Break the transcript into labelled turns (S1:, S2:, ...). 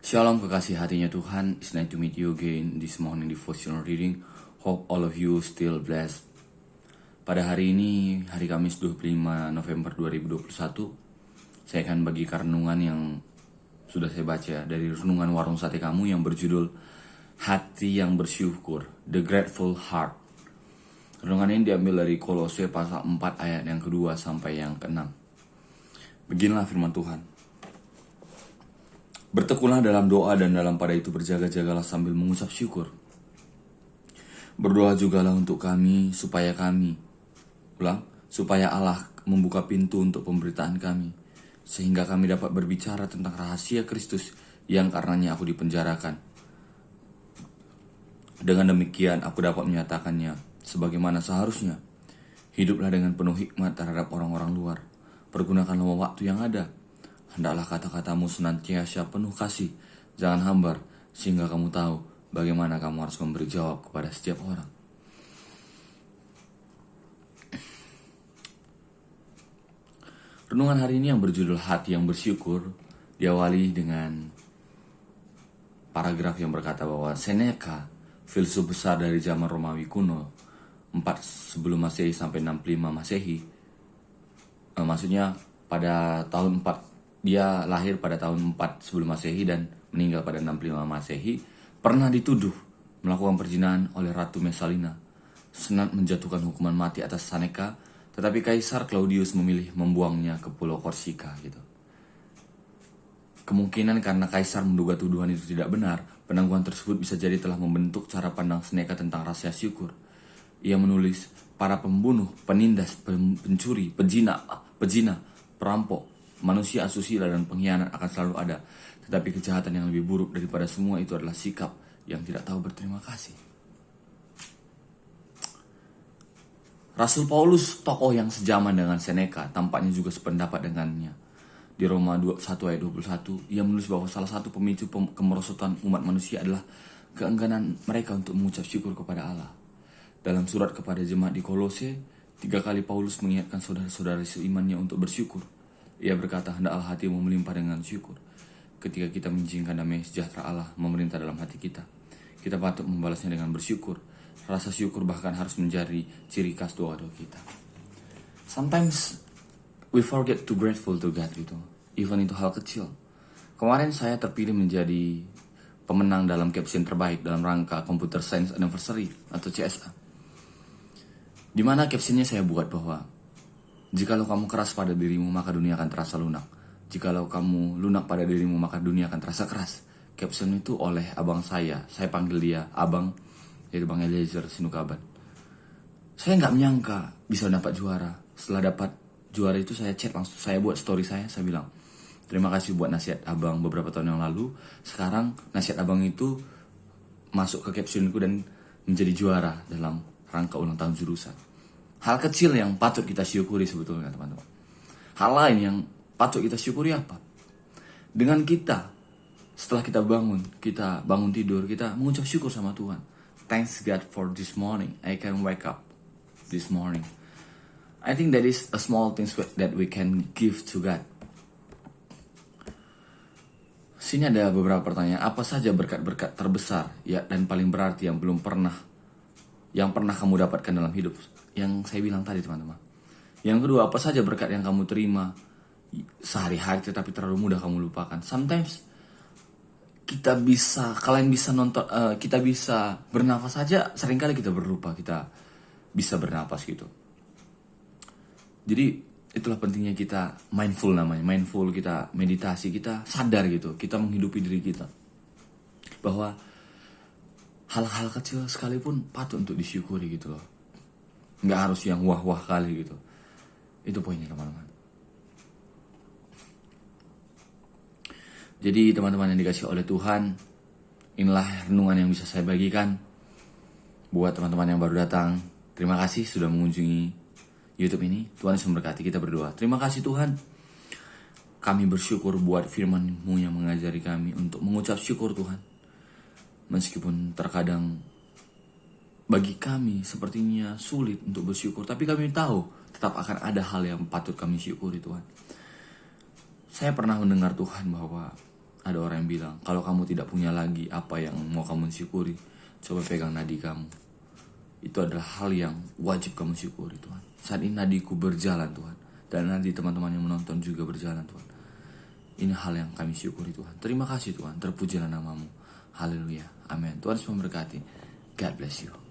S1: Shalom kekasih hatinya Tuhan, it's nice to meet you again this morning devotional reading. Hope all of you still blessed. Pada hari ini, hari Kamis 25 November 2021, saya akan bagi renungan yang sudah saya baca dari renungan Warung Sate Kamu yang berjudul Hati yang Bersyukur, The Grateful Heart. Renungan ini diambil dari Kolose pasal 4 ayat yang kedua sampai yang ke-6. Beginilah firman Tuhan. Bertekunlah dalam doa dan dalam pada itu berjaga-jagalah sambil mengucap syukur. Berdoa jugalah untuk kami supaya Allah membuka pintu untuk pemberitaan kami, sehingga kami dapat berbicara tentang rahasia Kristus yang karenanya aku dipenjarakan. Dengan demikian aku dapat menyatakannya sebagaimana seharusnya. Hiduplah dengan penuh hikmat terhadap orang-orang luar. Pergunakanlah waktu yang ada. Hendaklah kata-katamu senantiasa penuh kasih, jangan hambar, sehingga kamu tahu bagaimana kamu harus memberi jawab kepada setiap orang. Renungan hari ini yang berjudul Hati yang Bersyukur diawali dengan paragraf yang berkata bahwa Seneca, filsuf besar dari zaman Romawi kuno, 4 sebelum Masehi sampai 65 Masehi, maksudnya pada tahun 4, dia lahir pada tahun 4 sebelum Masehi dan meninggal pada 65 Masehi, pernah dituduh melakukan perzinahan oleh Ratu Messalina. Senat menjatuhkan hukuman mati atas Seneca, tetapi Kaisar Claudius memilih membuangnya ke Pulau Korsika gitu. Kemungkinan karena Kaisar menduga tuduhan itu tidak benar, penangguhan tersebut bisa jadi telah membentuk cara pandang Seneca tentang rasa syukur. Ia menulis, para pembunuh, penindas, pencuri, pezina, perampok, manusia asusila dan pengkhianat akan selalu ada, tetapi kejahatan yang lebih buruk daripada semua itu adalah sikap yang tidak tahu berterima kasih. Rasul Paulus, tokoh yang sejaman dengan Seneca, tampaknya juga sependapat dengannya. Di Roma 1 ayat 21, ia menulis bahwa salah satu pemicu kemerosotan umat manusia adalah keengganan mereka untuk mengucap syukur kepada Allah. Dalam surat kepada jemaat di Kolose, 3 kali Paulus mengingatkan saudara-saudara seimannya untuk bersyukur. Ia berkata, hendaklah hatimu melimpah dengan syukur. Ketika kita mengizinkan damai sejahtera Allah memerintah dalam hati kita, kita patut membalasnya dengan bersyukur. Rasa syukur bahkan harus menjadi ciri khas doa-doa kita. Sometimes we forget to grateful to God gitu. Even itu hal kecil. Kemarin saya terpilih menjadi pemenang dalam caption terbaik dalam rangka Computer Science Anniversary atau CSA. Di mana captionnya saya buat bahwa jikalau kamu keras pada dirimu, maka dunia akan terasa lunak. Jikalau kamu lunak pada dirimu, maka dunia akan terasa keras. Caption itu oleh abang saya panggil dia abang, yaitu Bang Eliezer Sinukaban. Saya nggak menyangka bisa dapat juara. Setelah dapat juara itu saya chat langsung, saya buat story saya bilang, terima kasih buat nasihat abang beberapa tahun yang lalu. Sekarang nasihat abang itu masuk ke captionku dan menjadi juara dalam rangka ulang tahun jurusan. Hal kecil yang patut kita syukuri sebetulnya teman-teman. Hal lain yang patut kita syukuri apa? Dengan kita, setelah kita bangun tidur, kita mengucap syukur sama Tuhan. Thanks God for this morning. I can wake up this morning. I think that is a small things that we can give to God. Sini ada beberapa pertanyaan. Apa saja berkat-berkat terbesar ya dan paling berarti yang pernah kamu dapatkan dalam hidup? Yang saya bilang tadi teman-teman. Yang kedua, apa saja berkat yang kamu terima sehari-hari tetapi terlalu mudah kamu lupakan? Sometimes kita bisa bernafas saja, seringkali kita berlupa kita bisa bernafas gitu. Jadi itulah pentingnya kita mindful namanya. Mindful, kita meditasi, kita sadar gitu. Kita menghidupi diri kita. Bahwa hal-hal kecil sekalipun patut untuk disyukuri gitu loh. Nggak harus yang wah-wah kali gitu. Itu poinnya teman-teman. Jadi teman-teman yang dikasih oleh Tuhan, inilah renungan yang bisa saya bagikan. Buat teman-teman yang baru datang, terima kasih sudah mengunjungi YouTube ini. Tuhan Yesus memberkati, kita berdoa. Terima kasih Tuhan. Kami bersyukur buat firman-Mu yang mengajari kami untuk mengucap syukur Tuhan. Meskipun terkadang bagi kami sepertinya sulit untuk bersyukur, tapi kami tahu tetap akan ada hal yang patut kami syukuri Tuhan. Saya pernah mendengar Tuhan bahwa ada orang yang bilang, kalau kamu tidak punya lagi apa yang mau kamu syukuri, coba pegang nadi kamu. Itu adalah hal yang wajib kamu syukuri Tuhan. Saat ini nadiku berjalan Tuhan, dan nanti teman-teman yang menonton juga berjalan Tuhan. Ini hal yang kami syukuri Tuhan. Terima kasih Tuhan, terpujilah namamu. Haleluya, amin. Tuhan Yesus memberkati. God bless you.